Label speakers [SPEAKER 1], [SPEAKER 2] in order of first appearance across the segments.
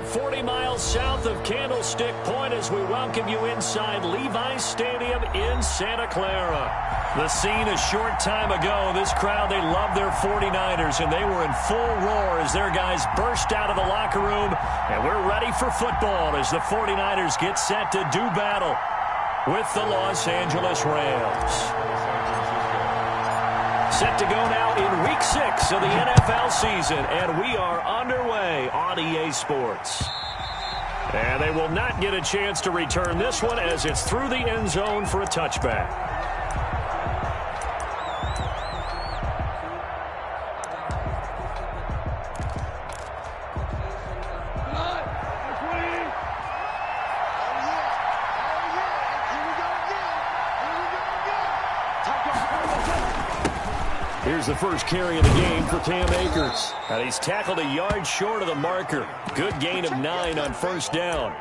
[SPEAKER 1] 40 miles south of Candlestick Point as we welcome you inside Levi's Stadium in Santa Clara. The scene a short time ago, this crowd, they love their 49ers, and they were in full roar as their guys burst out of the locker room, and we're ready for football as the 49ers get set to do battle with the Los Angeles Rams. Set to go now in Week 6 of the NFL season, and we are underway on EA Sports. And they will not get a chance to return this one as it's through the end zone for a touchback. Here's the first carry of the game for Cam Akers. And he's tackled a yard short of the marker. Good gain of 9 on first down.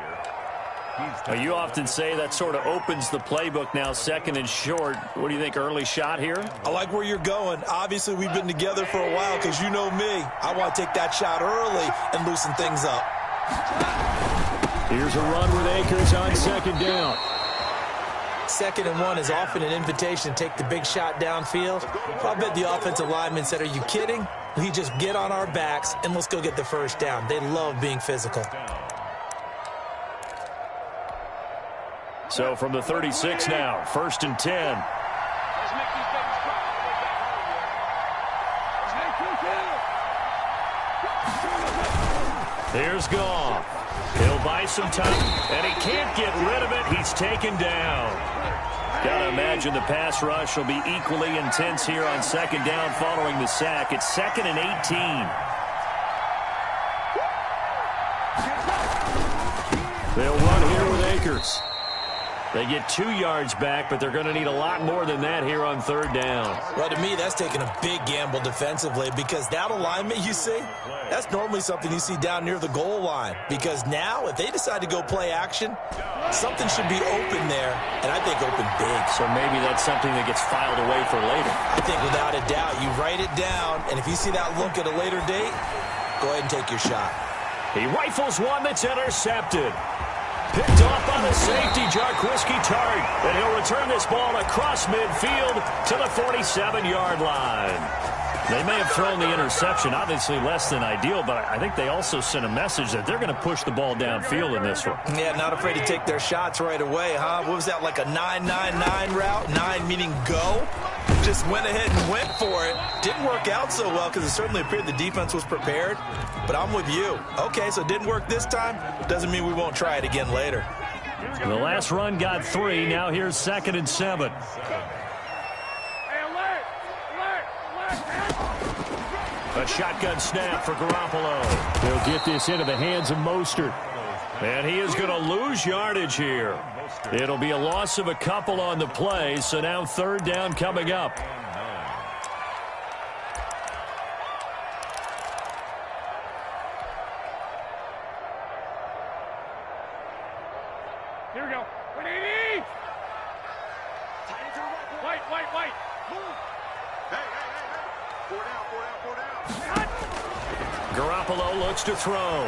[SPEAKER 1] Now, you often say that sort of opens the playbook now, second and short. What do you think, early shot here?
[SPEAKER 2] I like where you're going. Obviously, we've been together for a while because you know me. I want to take that shot early and loosen things up.
[SPEAKER 1] Here's a run with Akers on second down.
[SPEAKER 2] 2nd and 1 is often an invitation to take the big shot downfield. I bet the offensive lineman said, are you kidding? We just get on our backs and let's go get the first down. They love being physical.
[SPEAKER 1] So from the 36 now, 1st and 10. Here's Goff. He'll buy some time, and he can't get rid of it. He's taken down. Got to imagine the pass rush will be equally intense here on second down following the sack. It's 2nd and 18. They'll run here with Akers. They get 2 yards back, but they're going to need a lot more than that here on 3rd down.
[SPEAKER 2] Well, to me, that's taking a big gamble defensively because that alignment you see, that's normally something you see down near the goal line. Because now, if they decide to go play action, something should be open there, and I think open big.
[SPEAKER 1] So maybe that's something that gets filed away for later.
[SPEAKER 2] I think without a doubt, you write it down, and if you see that look at a later date, go ahead and take your shot.
[SPEAKER 1] He rifles one that's intercepted. Picked off by the safety, Jaquiski Tartt. And he'll return this ball across midfield to the 47-yard line. They may have thrown the interception, obviously less than ideal, but I think they also sent a message that they're going to push the ball downfield in this one.
[SPEAKER 2] Yeah, not afraid to take their shots right away, huh? What was that, like a 9-9-9 route? 9 meaning go? Just went ahead and went for it. Didn't work out so well because it certainly appeared the defense was prepared. But I'm with you. Okay, so it didn't work this time. Doesn't mean we won't try it again later.
[SPEAKER 1] The last run got 3. Now here's 2nd and 7. A shotgun snap for Garoppolo. He'll get this into the hands of Mostert. And he is going to lose yardage here. It'll be a loss of a couple on the play, so now 3rd down coming up.
[SPEAKER 3] Here we go. White. Move. Hey. 4 down.
[SPEAKER 1] Garoppolo looks to throw.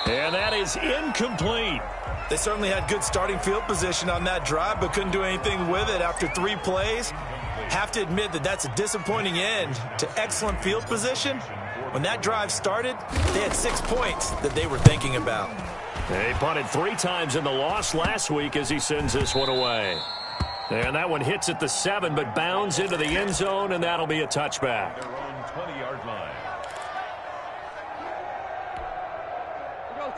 [SPEAKER 1] And that is incomplete.
[SPEAKER 2] They certainly had good starting field position on that drive, but couldn't do anything with it after 3 plays. Have to admit that that's a disappointing end to excellent field position. When that drive started, they had 6 points that they were thinking about.
[SPEAKER 1] They punted 3 times in the loss last week as he sends this one away. And that one hits at the 7, but bounds into the end zone, and that'll be a touchback.
[SPEAKER 4] Their own 20-yard line.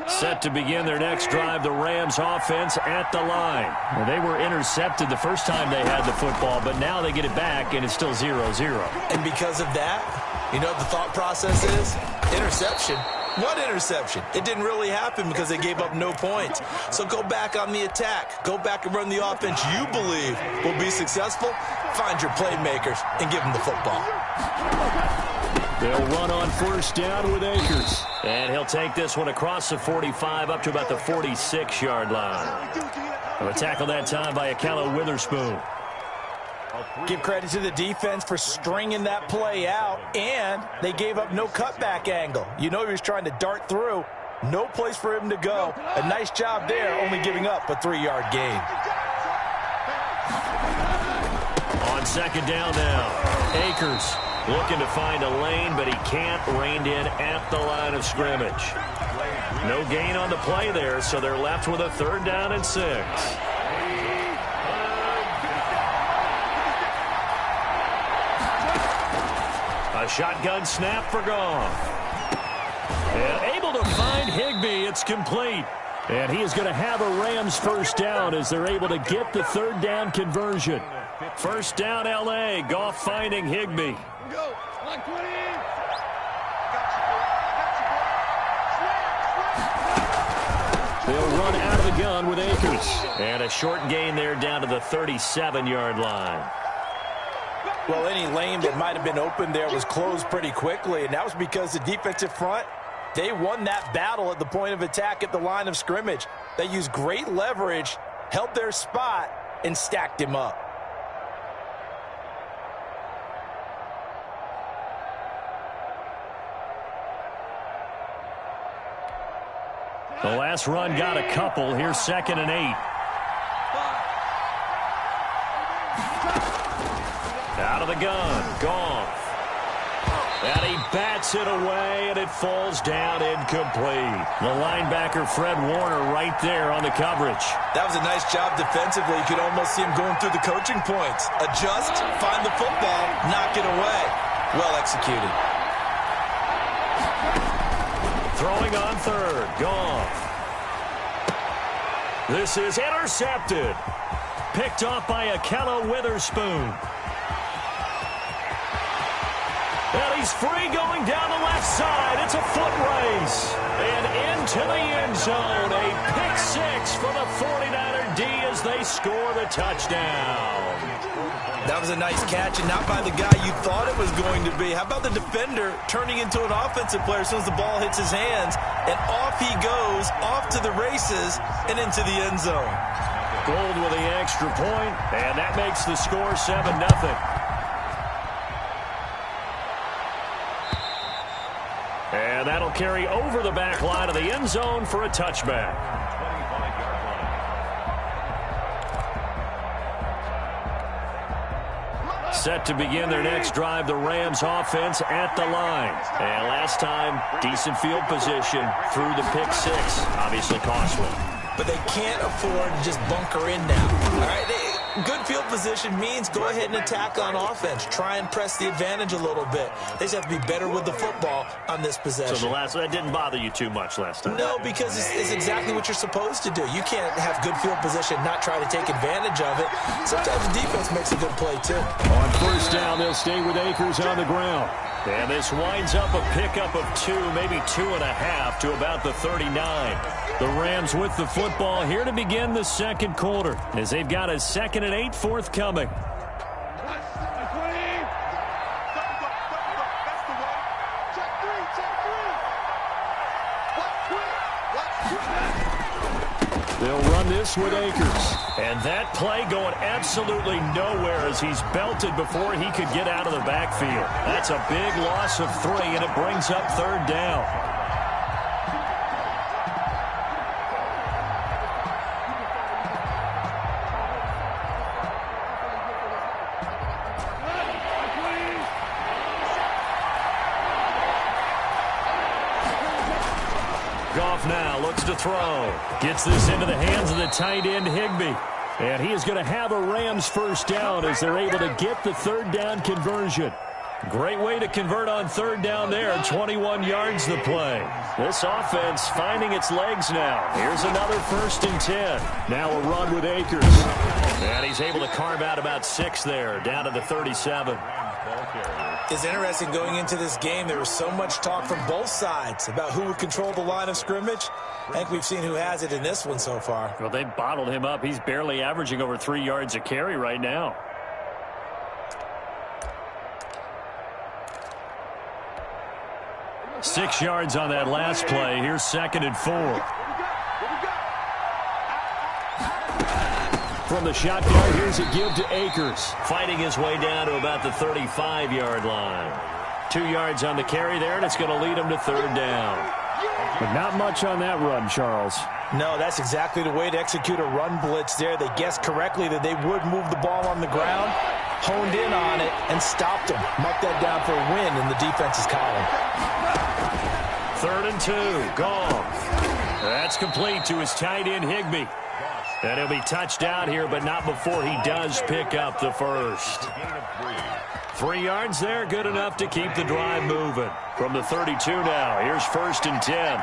[SPEAKER 1] Set to begin their next drive, the Rams offense at the line. Well, they were intercepted the first time they had the football, but now they get it back, and it's still 0-0.
[SPEAKER 2] And because of that, you know what the thought process is? Interception. What interception? It didn't really happen because they gave up no points. So go back on the attack. Go back and run the offense you believe will be successful. Find your playmakers and give them the football.
[SPEAKER 1] They'll run on first down with Akers. And he'll take this one across the 45 up to about the 46-yard line. A tackle that time by Akello Witherspoon.
[SPEAKER 2] Give credit to the defense for stringing that play out, and they gave up no cutback angle. You know he was trying to dart through. No place for him to go. A nice job there, only giving up a 3-yard gain.
[SPEAKER 1] On second down now, Akers looking to find a lane, but he can't. Reined in at the line of scrimmage. No gain on the play there, so they're left with a 3rd down and 6. A shotgun snap for Goff. And able to find Higbee. It's complete. And he is going to have a Rams 1st down as they're able to get the 3rd down conversion. 1st down, L.A. Goff finding Higbee.
[SPEAKER 3] Go. Line 20.
[SPEAKER 1] They'll run out of the gun with Akers. And a short gain there down to the 37-yard line.
[SPEAKER 2] Well, any lane that might have been open there was closed pretty quickly, and that was because the defensive front, they won that battle at the point of attack at the line of scrimmage. They used great leverage, held their spot, and stacked him up.
[SPEAKER 1] The last run got a couple. Here's 2nd and 8. Out of the gun, Goff. And he bats it away, and it falls down incomplete. The linebacker, Fred Warner, right there on the coverage.
[SPEAKER 2] That was a nice job defensively. You could almost see him going through the coaching points. Adjust, find the football, knock it away. Well executed.
[SPEAKER 1] Throwing on 3rd, Goff. This is intercepted. Picked off by Ahkello Witherspoon. And he's free going down the left side. It's a foot race. And into the end zone. A pick 6 for the 49er D as they score the touchdown.
[SPEAKER 2] That was a nice catch, and not by the guy you thought it was going to be. How about the defender turning into an offensive player as soon as the ball hits his hands, and off he goes, off to the races, and into the end zone.
[SPEAKER 1] Gold with the extra point, and that makes the score 7-0. And that'll carry over the back line of the end zone for a touchback. Set to begin their next drive, the Rams offense at the line. And last time, decent field position through the pick 6. Obviously costly.
[SPEAKER 2] But they can't afford to just bunker in now. All right, good field position means go ahead and attack on offense. Try and press the advantage a little bit. They just have to be better with the football on this possession.
[SPEAKER 1] So that didn't bother you too much last time?
[SPEAKER 2] No, because it's exactly what you're supposed to do. You can't have good field position, not try to take advantage of it. Sometimes the defense makes a good play, too.
[SPEAKER 1] On 1st down, they'll stay with Akers on the ground. And this winds up a pickup of 2, maybe 2.5 to about the 39. The Rams with the football here to begin the 2nd quarter as they've got a 2nd and 8 forthcoming. They'll run this with Akers. And that play going absolutely nowhere as he's belted before he could get out of the backfield. That's a big loss of 3, and it brings up 3rd down. Goff now looks to throw. Gets this into the hands of the tight end, Higbee. And he is going to have a Rams 1st down as they're able to get the 3rd down conversion. Great way to convert on 3rd down there. 21 yards the play. This offense finding its legs now. Here's another 1st and 10. Now a run with Akers. And he's able to carve out about 6 there, down to the 37.
[SPEAKER 2] It's interesting going into this game. There was so much talk from both sides about who would control the line of scrimmage. I think we've seen who has it in this one so far.
[SPEAKER 1] Well, they bottled him up. He's barely averaging over 3 yards a carry right now. Six yards on that last play. Here's 2nd and 4. from the shotgun. Here's a give to Akers. Fighting his way down to about the 35-yard line. 2 yards on the carry there, and it's going to lead him to third down.
[SPEAKER 4] But not much on that run, Charles.
[SPEAKER 2] No, that's exactly the way to execute a run blitz there. They guessed correctly that they would move the ball on the ground, honed in on it, and stopped them. Mark that down for a win in the defense's column.
[SPEAKER 1] 3rd and 2, Goff. That's complete to his tight end, Higbee. And he'll be touched out here, but not before he does pick up the first. 3 yards there, good enough to keep the drive moving. From the 32 now, here's 1st and 10.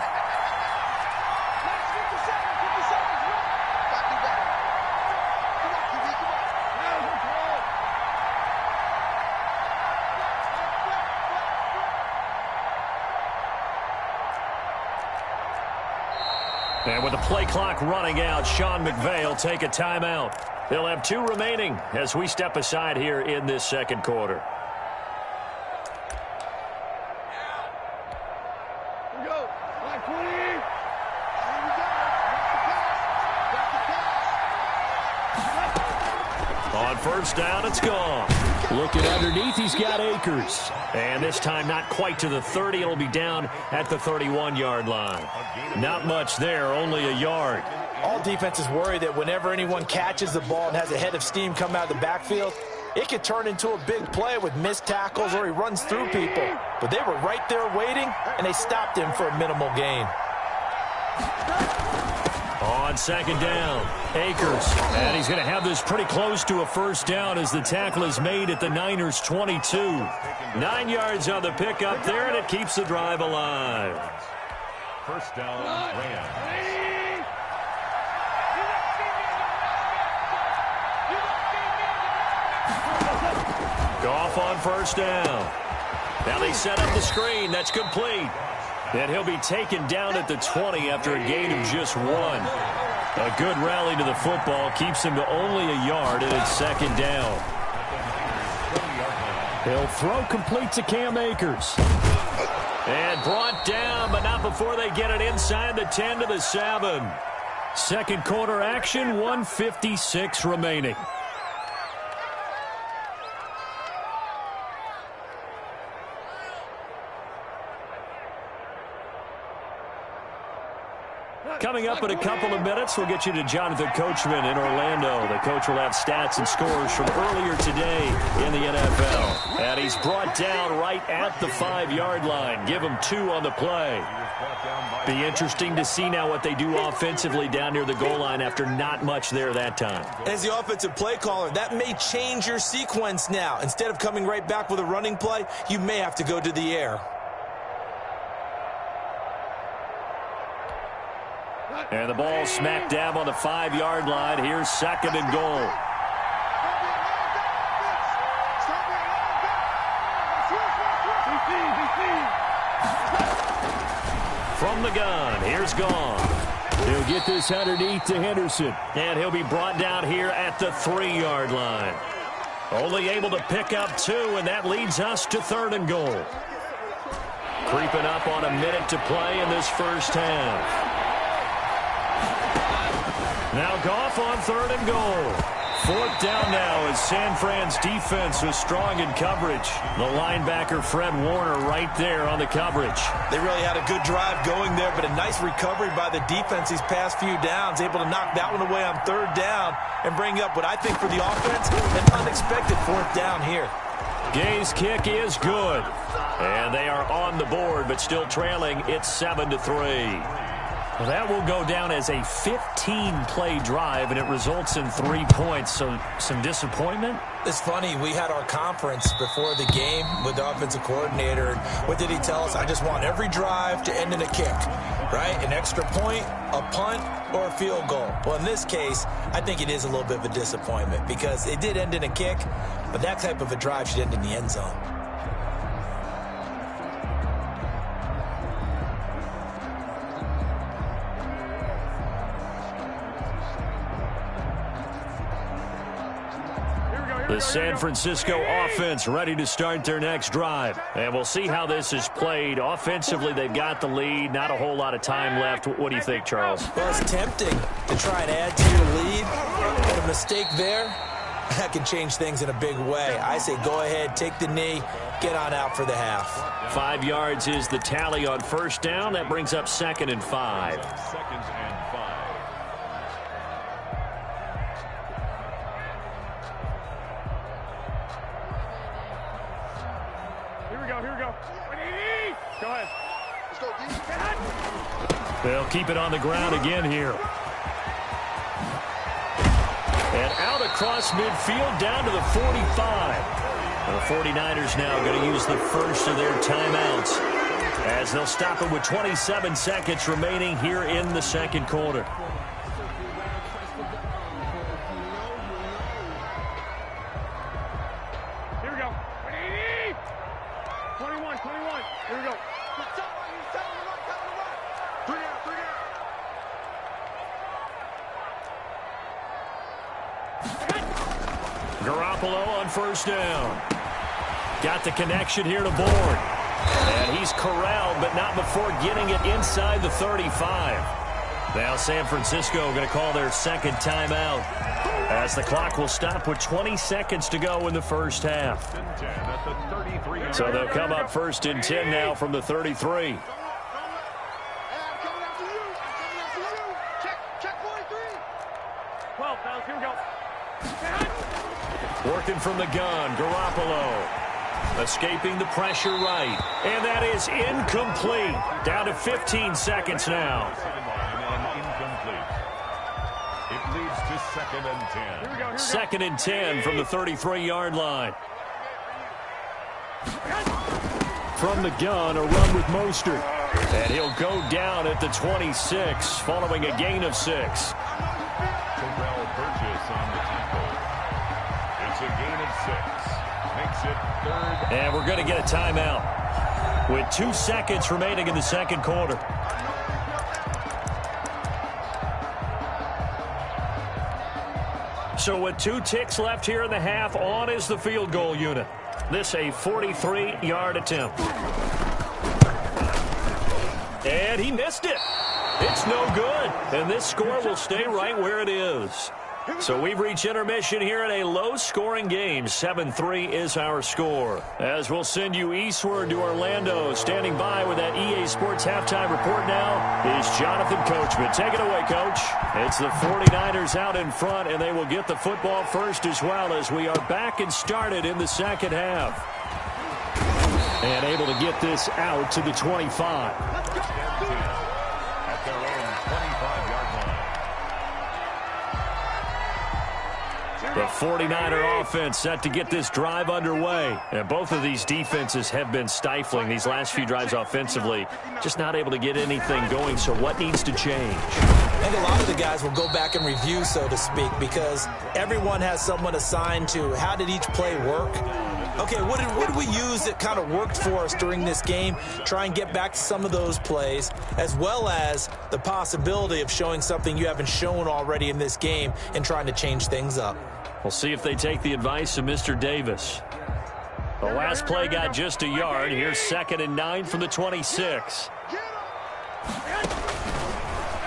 [SPEAKER 1] And with the play clock running out, Sean McVay will take a timeout. They'll have 2 remaining as we step aside here in this second quarter.
[SPEAKER 3] Here we go. 5:20.
[SPEAKER 1] On first down, it's gone.
[SPEAKER 4] Looking underneath, he's got Akers.
[SPEAKER 1] And this time not quite to the 30. It'll be down at the 31-yard line. Not much there, only a yard.
[SPEAKER 2] All defenses worry that whenever anyone catches the ball and has a head of steam come out of the backfield, it could turn into a big play with missed tackles or he runs through people. But they were right there waiting, and they stopped him for a minimal gain.
[SPEAKER 1] On second down, Akers. And he's going to have this pretty close to a first down as the tackle is made at the Niners' 22. 9 yards on the pickup there, and it keeps the drive alive.
[SPEAKER 3] First down, Rams.
[SPEAKER 1] Goff on first down. Now they set up the screen. That's complete. And he'll be taken down at the 20 after a gain of just 1. A good rally to the football keeps him to only a yard, and it's second down.
[SPEAKER 4] He'll throw complete to Cam Akers.
[SPEAKER 1] And brought down, but not before they get it inside the 10 to the 7. Second quarter action, 1:56 remaining. Coming up in a couple of minutes, we'll get you to Jonathan Coachman in Orlando. The coach will have stats and scores from earlier today in the NFL. And he's brought down right at the 5-yard line. Give him 2 on the play. Be interesting to see now what they do offensively down near the goal line after not much there that time.
[SPEAKER 2] As the offensive play caller, that may change your sequence now. Instead of coming right back with a running play, you may have to go to the air.
[SPEAKER 1] And the ball smack dab on the 5-yard line. Here's second and goal. From the gun, here's Goff.
[SPEAKER 4] He'll get this underneath to Henderson.
[SPEAKER 1] And he'll be brought down here at the 3-yard line. Only able to pick up 2, and that leads us to third and goal. Creeping up on a minute to play in this first half. Now Goff on third and goal. 4th down now as San Fran's defense was strong in coverage. The linebacker Fred Warner right there on the coverage.
[SPEAKER 2] They really had a good drive going there, but a nice recovery by the defense these past few downs, able to knock that one away on 3rd down and bring up what I think for the offense, an unexpected 4th down here.
[SPEAKER 1] Gay's kick is good. And they are on the board, but still trailing. It's 7-3. Well, that will go down as a 15-play drive, and it results in 3 points. So some disappointment?
[SPEAKER 2] It's funny. We had our conference before the game with the offensive coordinator. What did he tell us? I just want every drive to end in a kick, right? An extra point, a punt, or a field goal. Well, in this case, I think it is a little bit of a disappointment because it did end in a kick, but that type of a drive should end in the end zone.
[SPEAKER 1] The San Francisco offense ready to start their next drive. And we'll see how this is played. Offensively, they've got the lead. Not a whole lot of time left. What do you think, Charles?
[SPEAKER 2] Well, it's tempting to try and add to your lead. But a mistake there, that can change things in a big way. I say go ahead, take the knee, get on out for the half.
[SPEAKER 1] 5 yards is the tally on first down. That brings up 2nd and 5.
[SPEAKER 3] 2nd and 5.
[SPEAKER 5] Here we go. Go ahead. Let's go, D.
[SPEAKER 1] They'll keep it on the ground again here. And out across midfield down to the 45. The 49ers now going to use the first of their timeouts as they'll stop it with 27 seconds remaining here in the second quarter.
[SPEAKER 5] Here we go. 21. Here we go.
[SPEAKER 1] Garoppolo on first down. Got the connection here to Bourne. And he's corralled, but not before getting it inside the 35. Now San Francisco going to call their second timeout as the clock will stop with 20 seconds to go in the first half. So they'll come up 1st and 10 now from the 33.
[SPEAKER 5] Here we go.
[SPEAKER 1] Working from the gun, Garoppolo. Escaping the pressure right. And that is incomplete. Down to 15 seconds now.
[SPEAKER 3] It leads to 2nd and 10.
[SPEAKER 1] 2nd and 10 from the 33-yard line. From the gun, a run with Mostert. And he'll go down at the 26, following a gain of 6.
[SPEAKER 3] Terrell Burgess on the tackle. It's a gain of 6. Makes it 3rd.
[SPEAKER 1] And we're going to get a timeout with 2 seconds remaining in the second quarter. So with 2 ticks left here in the half, on is the field goal unit. This a 43-yard attempt. And he missed it. It's no good. And this score will stay right where it is. So we've reached intermission here in a low-scoring game. 7-3 is our score. As we'll send you eastward to Orlando. Standing by with that EA Sports halftime report now is Jonathan Coachman. Take it away, Coach. It's the 49ers out in front, and they will get the football first as well as we are back and started in the second half. And able to get this out to the 25.
[SPEAKER 3] At their own 25-yard line.
[SPEAKER 1] The 49er offense set to get this drive underway. And both of these defenses have been stifling these last few drives offensively. Just not able to get anything going, so what needs to change?
[SPEAKER 2] I think a lot of the guys will go back and review, so to speak, because everyone has someone assigned to how did each play work. Okay, what did we use that kind of worked for us during this game? Try and get back to some of those plays, as well as the possibility of showing something you haven't shown already in this game and trying to change things up.
[SPEAKER 1] We'll see if they take the advice of Mr. Davis. The last play got just a yard. Here's 2nd and 9 from the 26.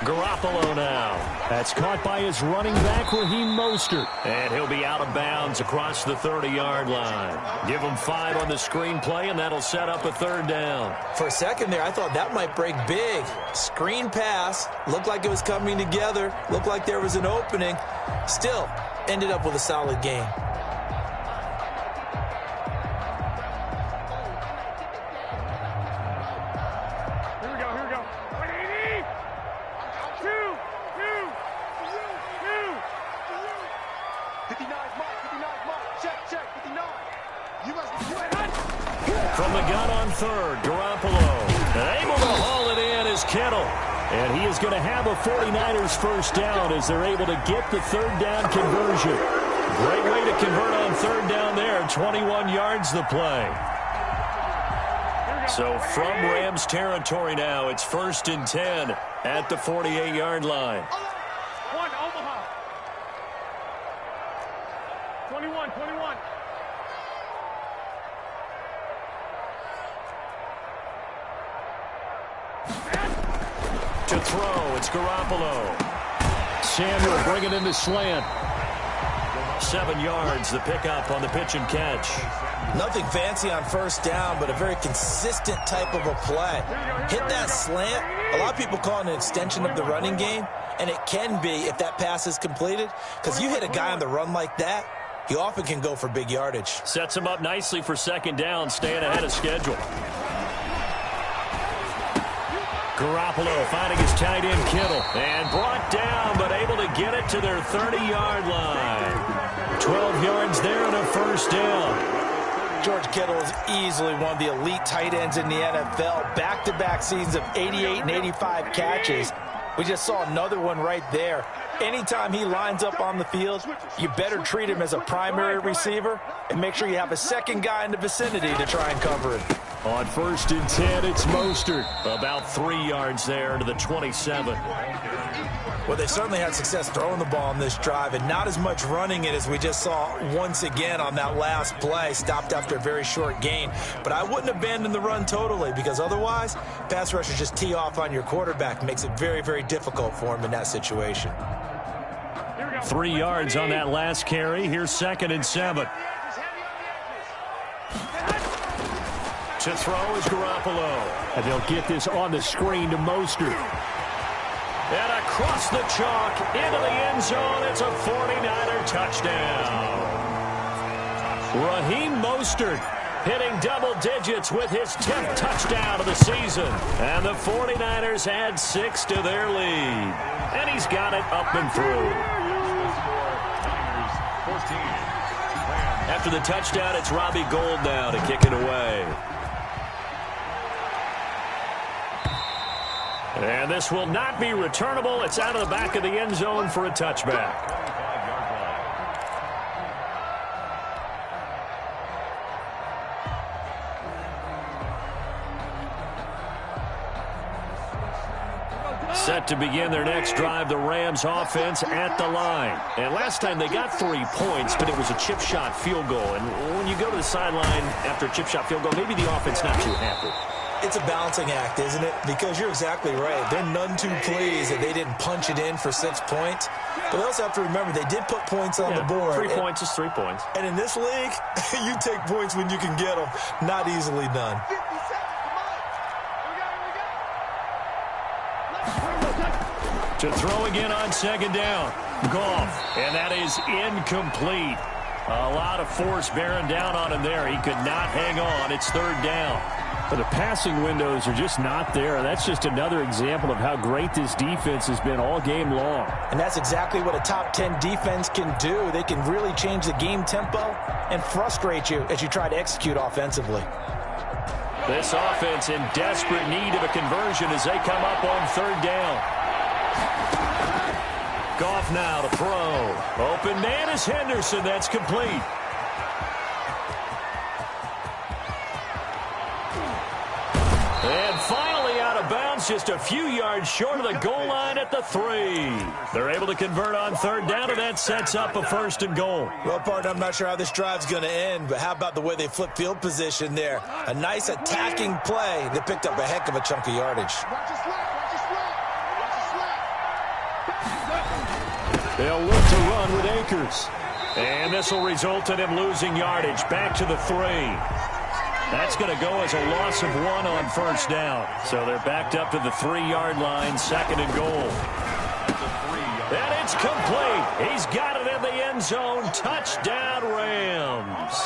[SPEAKER 1] Garoppolo now. That's caught by his running back, Raheem Mostert. And he'll be out of bounds across the 30-yard line. Give him 5 on the screen play, and that'll set up a 3rd down.
[SPEAKER 2] For a second there, I thought that might break big. Screen pass. Looked like it was coming together. Looked like there was an opening. Still, ended up with a solid game.
[SPEAKER 1] From the gun on 3rd, Garoppolo. And able to haul it in is Kittle. And he is going to have a 49ers first down as they're able to get the 3rd down conversion. Great way to convert on 3rd down there. 21 yards the play. So from Rams territory now, it's 1st and 10 at the 48-yard line.
[SPEAKER 5] 21.
[SPEAKER 1] To throw, it's Garoppolo. Samuel bringing in the slant. 7 yards, the pickup on the pitch and catch.
[SPEAKER 2] Nothing fancy on first down, but a very consistent type of a play. Hit that slant. A lot of people call it an extension of the running game, and it can be if that pass is completed, because you hit a guy on the run like that, he often can go for big yardage.
[SPEAKER 1] Sets him up nicely for second down, staying ahead of schedule. Garoppolo finding his tight end Kittle, and brought down, but able to get it to their 30-yard line. 12 yards there and a first down.
[SPEAKER 2] George Kittle is easily one of the elite tight ends in the NFL. Back-to-back seasons of 88 and 85 catches. We just saw another one right there. Anytime he lines up on the field, you better treat him as a primary receiver and make sure you have a second guy in the vicinity to try and cover it.
[SPEAKER 1] On 1st and 10, it's Mostert. About 3 yards there to the 27.
[SPEAKER 2] Well, they certainly had success throwing the ball on this drive and not as much running it as we just saw once again on that last play. Stopped after a very short gain. But I wouldn't abandon the run totally, because otherwise, pass rushers just tee off on your quarterback. Makes it very, very difficult for him in that situation.
[SPEAKER 1] 3 yards on that last carry. Here's 2nd and 7. To throw is Garoppolo.
[SPEAKER 4] And they'll get this on the screen to Mostert.
[SPEAKER 1] And across the chalk into the end zone. It's a 49er touchdown. Raheem Mostert hitting double digits with his 10th touchdown of the season. And the 49ers add 6 to their lead. And he's got it up and through. After the touchdown, it's Robbie Gould now to kick it away. And this will not be returnable. It's out of the back of the end zone for a touchback. Set to begin their next drive, the Rams offense at the line. And last time they got 3 points, but it was a chip shot field goal. And when you go to the sideline after a chip shot field goal, maybe the offense not too happy.
[SPEAKER 2] It's a balancing act, isn't it? Because you're exactly right. They're none too pleased that they didn't punch it in for 6 points. But they also have to remember they did put points on the board.
[SPEAKER 1] 3 points is 3 points.
[SPEAKER 2] And in this league, you take points when you can get them. Not easily done.
[SPEAKER 1] To throw again on 2nd down. Goff. And that is incomplete. A lot of force bearing down on him there. He could not hang on. It's 3rd down.
[SPEAKER 4] But the passing windows are just not there. That's just another example of how great this defense has been all game long.
[SPEAKER 2] And that's exactly what a top 10 defense can do. They can really change the game tempo and frustrate you as you try to execute offensively.
[SPEAKER 1] This offense in desperate need of a conversion as they come up on 3rd down. Goff now to throw. Open man is Henderson. That's complete. And finally out of bounds, just a few yards short of the goal line at the 3. They're able to convert on 3rd down, and that sets up a 1st and goal.
[SPEAKER 2] Well, partner, I'm not sure how this drive's going to end, but how about the way they flip field position there? A nice attacking play. They picked up a heck of a chunk of yardage.
[SPEAKER 4] They'll look to run with Akers.
[SPEAKER 1] And this will result in him losing yardage. Back to the 3. That's going to go as a loss of 1 on 1st down. So they're backed up to the 3-yard line, 2nd and goal. And it's complete. He's got it in the end zone. Touchdown, Rams.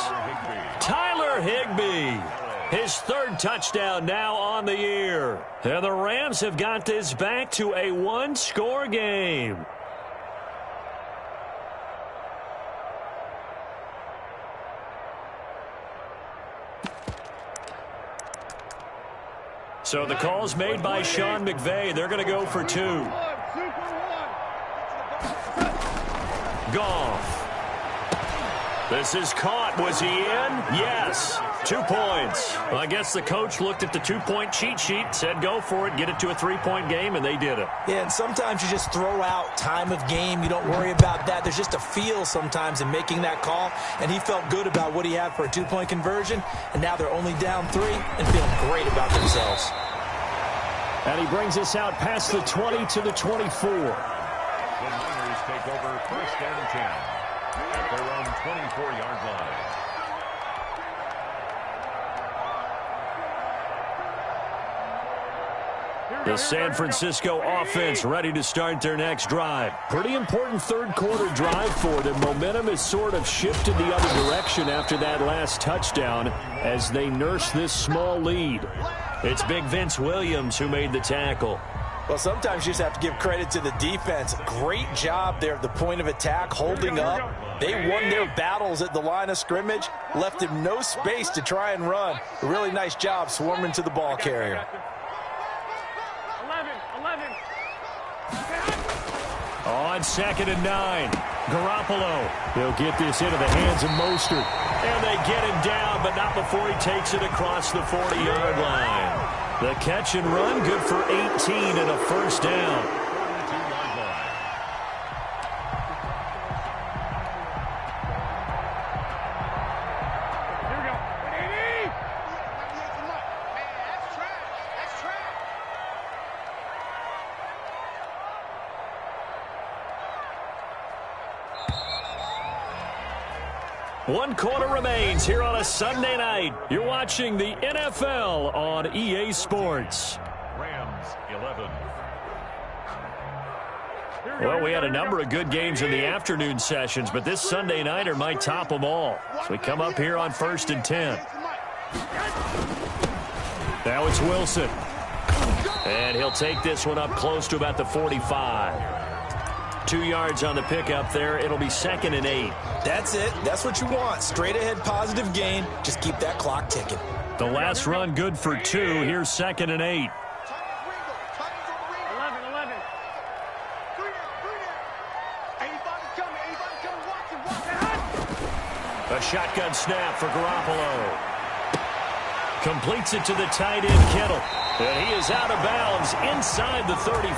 [SPEAKER 1] Tyler Higbee. His 3rd touchdown now on the year. And the Rams have got this back to a 1-score game. So the call's made by Sean McVay. They're going to go for 2. Goff. This is caught. Was he in? Yes. 2 points. Well, I guess the coach looked at the 2-point cheat sheet, said go for it, get it to a 3-point game, and they did it.
[SPEAKER 2] Yeah, and sometimes you just throw out time of game. You don't worry about that. There's just a feel sometimes in making that call, and he felt good about what he had for a 2-point conversion, and now they're only down 3 and feeling great about themselves.
[SPEAKER 4] And he brings us out past the 20 to the 24.
[SPEAKER 3] The Niners take over 1st and 10. at their own 24-yard line.
[SPEAKER 1] The San Francisco offense ready to start their next drive. Pretty important third-quarter drive for them. Momentum has sort of shifted the other direction after that last touchdown as they nurse this small lead. It's Big Vince Williams who made the tackle.
[SPEAKER 2] Well, sometimes you just have to give credit to the defense. Great job there at the point of attack, holding up. They won their battles at the line of scrimmage, left him no space to try and run. A really nice job swarming to the ball carrier.
[SPEAKER 1] On 2nd and 9, Garoppolo. They'll get this into the hands of Mostert. And they get him down, but not before he takes it across the 40-yard line. The catch and run, good for 18 and a first down. One quarter remains here on a Sunday night. You're watching the NFL on EA Sports.
[SPEAKER 3] Rams 11.
[SPEAKER 1] Well, we had a number of good games in the afternoon sessions, but this Sunday nighter might top them all. So we come up here on 1st and 10. Now it's Wilson. And he'll take this one up close to about the 45. 2 yards on the pickup there. It'll be 2nd and 8.
[SPEAKER 2] That's it. That's what you want. Straight ahead positive gain. Just keep that clock ticking.
[SPEAKER 1] The last run good for 2. Here's 2nd and 8.
[SPEAKER 5] 11. Anybody's coming. Watch it.
[SPEAKER 1] A shotgun snap for Garoppolo. Completes it to the tight end, Kittle. And he is out of bounds inside the 35.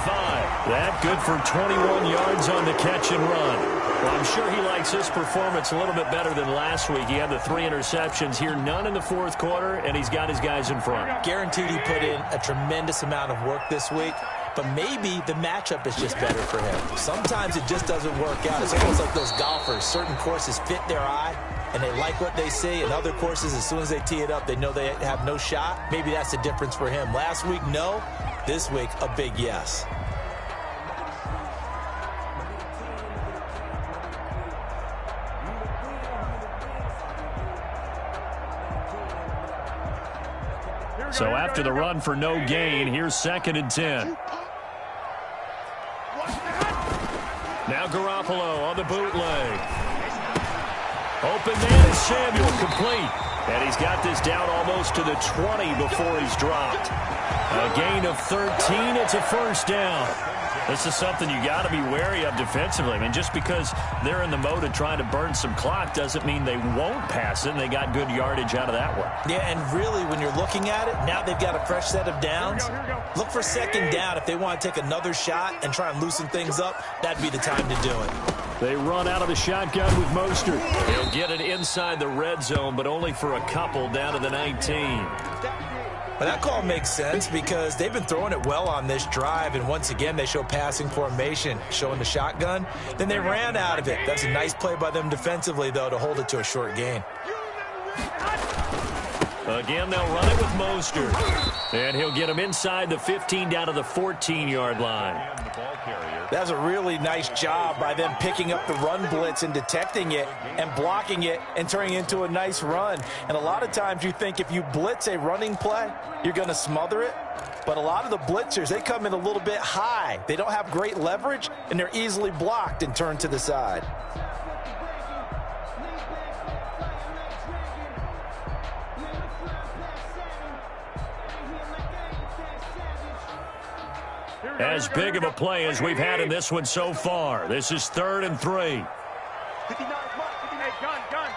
[SPEAKER 1] That good for 21 yards on the catch and run. Well, I'm sure he likes his performance a little bit better than last week. He had the 3 interceptions here, none in the 4th quarter, and he's got his guys in front.
[SPEAKER 2] Guaranteed he put in a tremendous amount of work this week, but maybe the matchup is just better for him. Sometimes it just doesn't work out. It's almost like those golfers. Certain courses fit their eye, and they like what they see. And other courses, as soon as they tee it up, they know they have no shot. Maybe that's the difference for him. Last week, no. This week, a big yes.
[SPEAKER 1] So after the run for no gain, here's 2nd and 10. Now Garoppolo on the bootleg. Open man is Samuel, complete. And he's got this down almost to the 20 before he's dropped. A gain of 13, it's a first down. This is something you got to be wary of defensively. I mean, just because they're in the mode of trying to burn some clock doesn't mean they won't pass it, and they got good yardage out of that one.
[SPEAKER 2] Yeah, and really, when you're looking at it, now they've got a fresh set of downs. Look for 2nd down. If they want to take another shot and try and loosen things up, that'd be the time to do it.
[SPEAKER 1] They run out of the shotgun with Mostert. He'll get it inside the red zone, but only for a couple down to the 19.
[SPEAKER 2] But that call makes sense because they've been throwing it well on this drive, and once again, they show passing formation, showing the shotgun. Then they ran out of it. That's a nice play by them defensively, though, to hold it to a short gain.
[SPEAKER 1] Again, they'll run it with Mostert. And he'll get him inside the 15 down to the 14-yard line.
[SPEAKER 2] That's a really nice job by them picking up the run blitz and detecting it and blocking it and turning it into a nice run. And a lot of times you think if you blitz a running play, you're going to smother it. But a lot of the blitzers, they come in a little bit high. They don't have great leverage, and they're easily blocked and turned to the side.
[SPEAKER 1] As big of a play as we've had in this one so far. This is 3rd and 3.
[SPEAKER 5] 59, gun.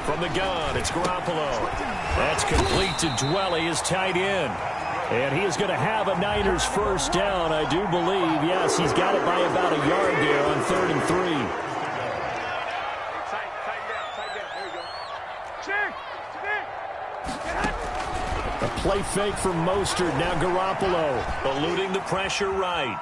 [SPEAKER 1] From the gun, it's Garoppolo. That's complete to Dwelly, his tight end. And he is going to have a Niners first down, I do believe. Yes, he's got it by about a yard there on 3rd and 3.
[SPEAKER 4] Play fake from Mostert. Now Garoppolo eluding the pressure right.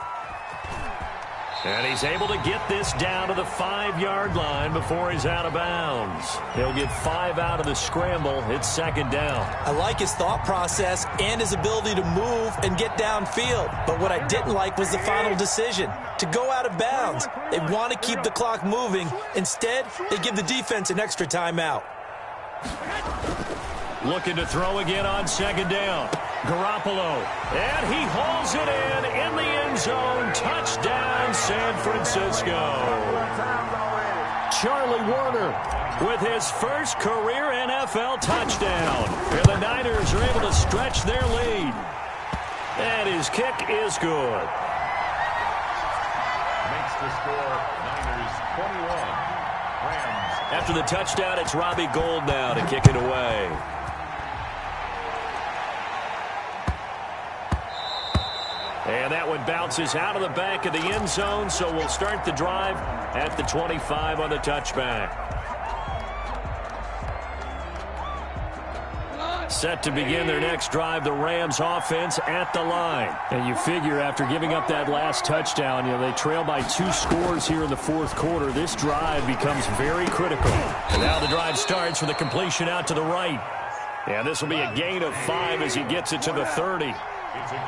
[SPEAKER 4] And he's able to get this down to the 5-yard line before he's out of bounds. He'll get 5 out of the scramble. It's second down.
[SPEAKER 2] I like his thought process and his ability to move and get downfield. But what I didn't like was the final decision, to go out of bounds. They want to keep the clock moving. Instead, they give the defense an extra timeout.
[SPEAKER 4] Looking to throw again on second down. Garoppolo, and he hauls it in the end zone. Touchdown, San Francisco. Charlie Warner with his first career NFL touchdown. And the Niners are able to stretch their lead. And his kick is good.
[SPEAKER 3] Makes the score Niners 21. Rams.
[SPEAKER 1] After the touchdown, it's Robbie Gould now to kick it away. And that one bounces out of the back of the end zone, so we'll start the drive at the 25 on the touchback. Set to begin their next drive, the Rams offense at the line.
[SPEAKER 4] And you figure after giving up that last touchdown, they trail by 2 scores here in the fourth quarter. This drive becomes very critical.
[SPEAKER 1] And now the drive starts with a completion out to the right. And this will be a gain of 5 as he gets it to the 30.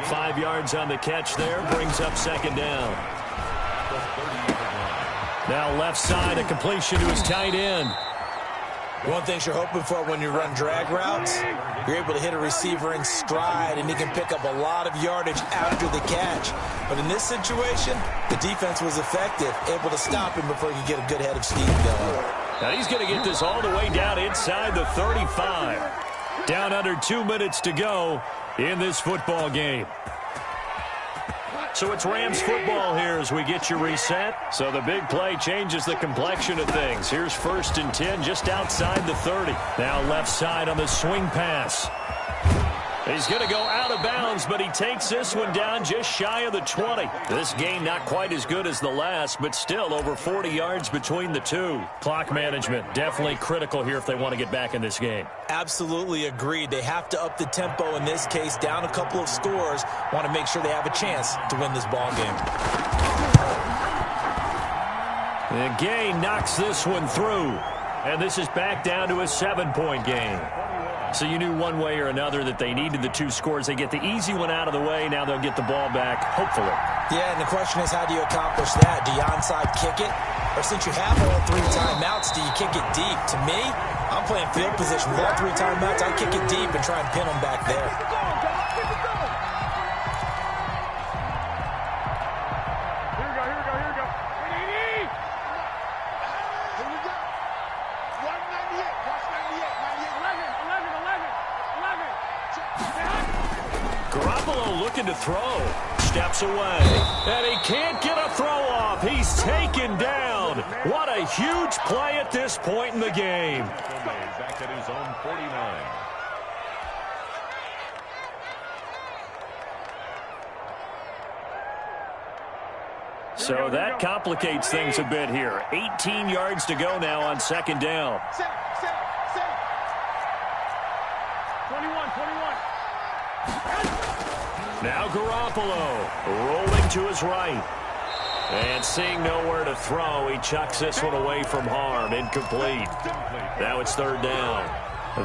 [SPEAKER 1] 5 yards on the catch there, brings up second down. Now left side, a completion to his tight end.
[SPEAKER 2] One thing you're hoping for when you run drag routes, you're able to hit a receiver in stride, and he can pick up a lot of yardage after the catch. But in this situation, the defense was effective, able to stop him before he could get a good head of steam going.
[SPEAKER 1] Now he's going to get this all the way down inside the 35. Down under 2 minutes to go in this football game. So it's Rams football here as we get you reset. So the big play changes the complexion of things. Here's 1st and 10 just outside the 30. Now left side on the swing pass. He's going to go out of bounds, but he takes this one down just shy of the 20. This game not quite as good as the last, but still over 40 yards between the two. Clock management definitely critical here if they want to get back in this game.
[SPEAKER 2] Absolutely agreed. They have to up the tempo in this case, down a couple of scores. Want to make sure they have a chance to win this ball game.
[SPEAKER 1] And Gay knocks this one through. And this is back down to a 7-point game. So you knew one way or another that they needed the 2 scores. They get the easy one out of the way. Now they'll get the ball back, hopefully.
[SPEAKER 2] Yeah, and the question is, how do you accomplish that? Do you onside kick it? Or since you have all 3 timeouts, do you kick it deep? To me, I'm playing field position. With all 3 timeouts, I kick it deep and try and pin them back there.
[SPEAKER 1] To throw, steps away, and he can't get a throw off. He's taken down. What a huge play at this point in the game.
[SPEAKER 3] Back at his own 49.
[SPEAKER 1] So that complicates things a bit here. 18 yards to go now on second down.
[SPEAKER 5] 21.
[SPEAKER 1] Now Garoppolo rolling to his right. And seeing nowhere to throw, he chucks this one away from harm. Incomplete. Now it's third down.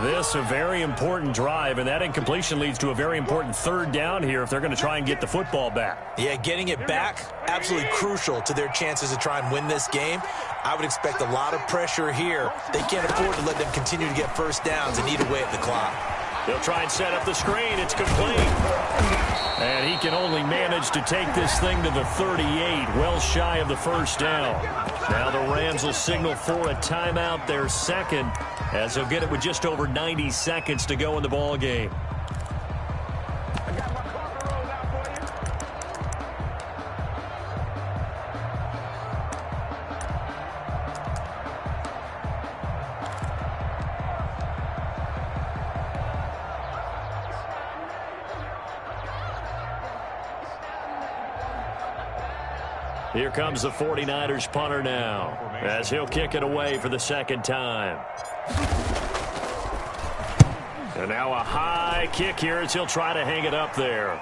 [SPEAKER 4] This a very important drive, and that incompletion leads to a very important third down here if they're going to try and get the football back.
[SPEAKER 2] Yeah, getting it back, absolutely crucial to their chances to try and win this game. I would expect a lot of pressure here. They can't afford to let them continue to get first downs and eat away at the clock.
[SPEAKER 1] They'll try and set up the screen. It's complete.
[SPEAKER 4] And he can only manage to take this thing to the 38, well shy of the first down.
[SPEAKER 1] Now the Rams will signal for a timeout, their second, as they'll get it with just over 90 seconds to go in the ball game. Here comes the 49ers punter now, as he'll kick it away for the second time. And now a high kick here as he'll try to hang it up there.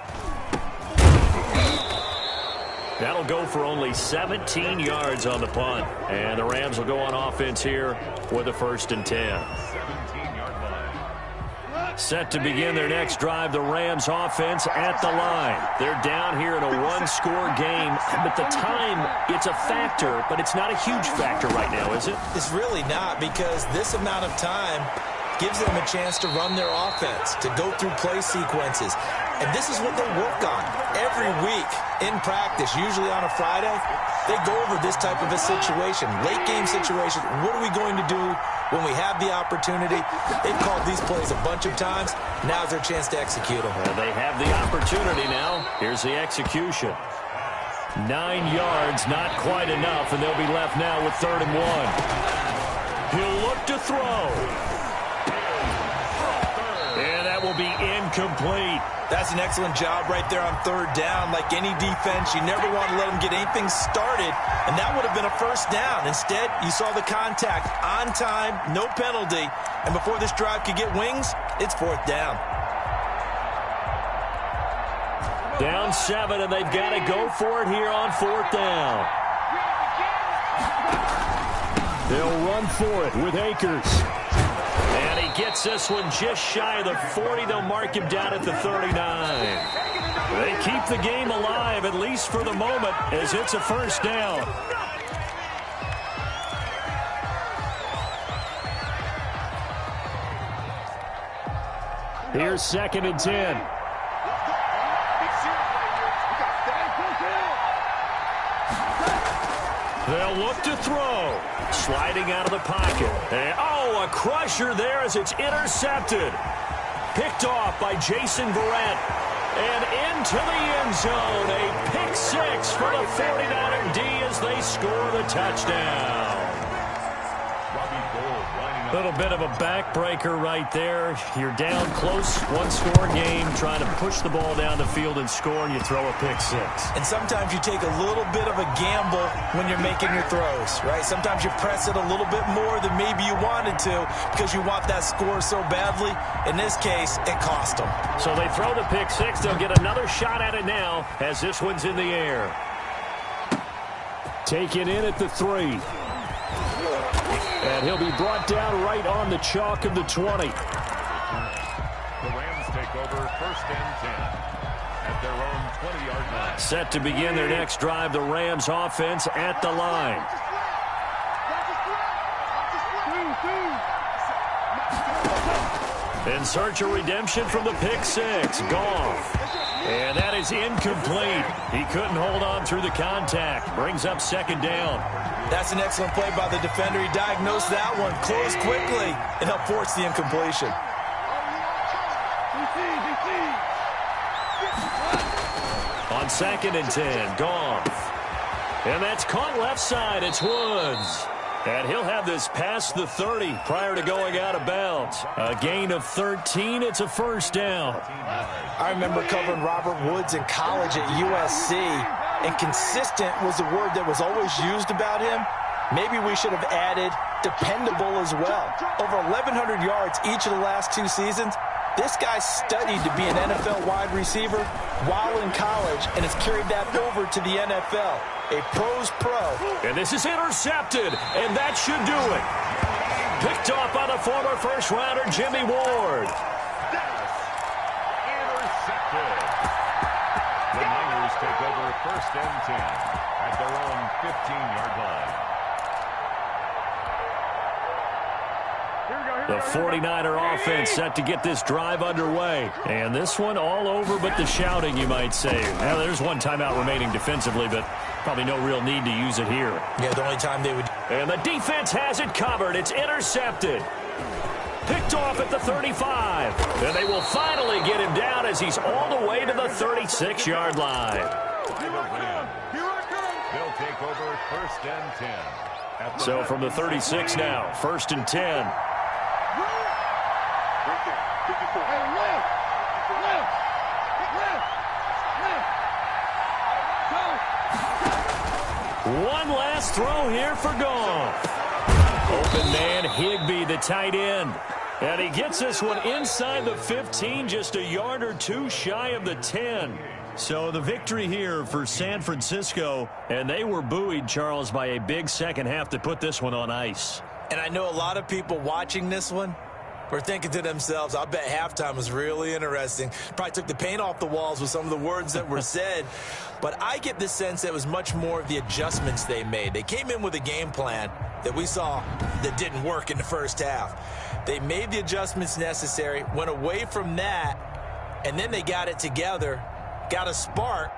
[SPEAKER 1] That'll go for only 17 yards on the punt. And the Rams will go on offense here with a 1st and 10.
[SPEAKER 3] 17-yard line.
[SPEAKER 1] Set to begin their next drive, the Rams offense at the line. They're down here in a one-score game, but the time, it's a factor, but it's not a huge factor right now, is it?
[SPEAKER 2] It's really not, because this amount of time gives them a chance to run their offense, to go through play sequences. And this is what they work on every week in practice, usually on a Friday. They go over this type of a situation, late game situation. What are we going to do when we have the opportunity? They've called these plays a bunch of times. Now's their chance to execute them.
[SPEAKER 1] Well, they have the opportunity now. Here's the execution. 9 yards, not quite enough, and they'll be left now with 3rd and 1. He'll look to throw. And that will be incomplete.
[SPEAKER 2] That's an excellent job right there on 3rd down. Like any defense, you never want to let them get anything started, and that would have been a 1st down. Instead, you saw the contact on time, no penalty, and before this drive could get wings, it's 4th down.
[SPEAKER 1] Down 7, and they've got to go for it here on 4th down. They'll run for it with Akers. And he gets this one just shy of the 40. They'll mark him down at the 39. They keep the game alive, at least for the moment, as it's a 1st down. Here's 2nd and 10. They'll look to throw. Sliding out of the pocket. And, oh, a crusher there as it's intercepted. Picked off by Jason Verrett. And into the end zone. A pick 6 for the 49er D as they score the touchdown. A little bit of a backbreaker right there. You're down close, one-score game, trying to push the ball down the field and score, and you throw a pick 6.
[SPEAKER 2] And sometimes you take a little bit of a gamble when you're making your throws, right? Sometimes you press it a little bit more than maybe you wanted to because you want that score so badly. In this case, it cost them.
[SPEAKER 1] So they throw the pick 6. They'll get another shot at it now as this one's in the air. Taken in at the 3. And he'll be brought down right on the chalk of the 20.
[SPEAKER 3] The Rams take over 1st and 10 at their own 20-yard line.
[SPEAKER 1] Set to begin their next drive, the Rams offense at the line. In search of redemption from the pick 6. Goff. And that is incomplete. He couldn't hold on through the contact. Brings up 2nd down.
[SPEAKER 2] That's an excellent play by the defender. He diagnosed that one, closed quickly, and helped force the incompletion.
[SPEAKER 1] On 2nd and 10, Goff. And that's caught left side. It's Woods. And he'll have this past the 30 prior to going out of bounds. A gain of 13. It's a 1st down.
[SPEAKER 2] I remember covering Robert Woods in college at USC, and consistent was the word that was always used about him. Maybe we should have added dependable as well. Over 1,100 yards each of the last 2 seasons. This guy studied to be an NFL wide receiver while in college and has carried that over to the NFL. A pro's pro.
[SPEAKER 1] And this is intercepted, and that should do it. Picked off by the former first-rounder Jimmy Ward.
[SPEAKER 3] Intercepted. The Niners take over 1st and 10 at their own 15-yard line.
[SPEAKER 1] The 49er offense set to get this drive underway. And this one all over but the shouting, you might say. Now, there's one timeout remaining defensively, but probably no real need to use it here.
[SPEAKER 2] Yeah, the only time they would...
[SPEAKER 1] And the defense has it covered. It's intercepted. Picked off at the 35. And they will finally get him down as he's all the way to the 36-yard line.
[SPEAKER 3] They'll take over 1st and 10.
[SPEAKER 1] So from the 36 now, 1st and 10. One last throw here for Goff. Open man, Higbee, the tight end. And he gets this one inside the 15, just a yard or two shy of the 10. So the victory here for San Francisco, and they were buoyed, Charles, by a big second half to put this one on ice.
[SPEAKER 2] And I know a lot of people watching this one were thinking to themselves, I bet halftime was really interesting. Probably took the paint off the walls with some of the words that were said. But I get the sense that it was much more of the adjustments they made. They came in with a game plan that we saw that didn't work in the first half. They made the adjustments necessary, went away from that, and then they got it together, got a spark,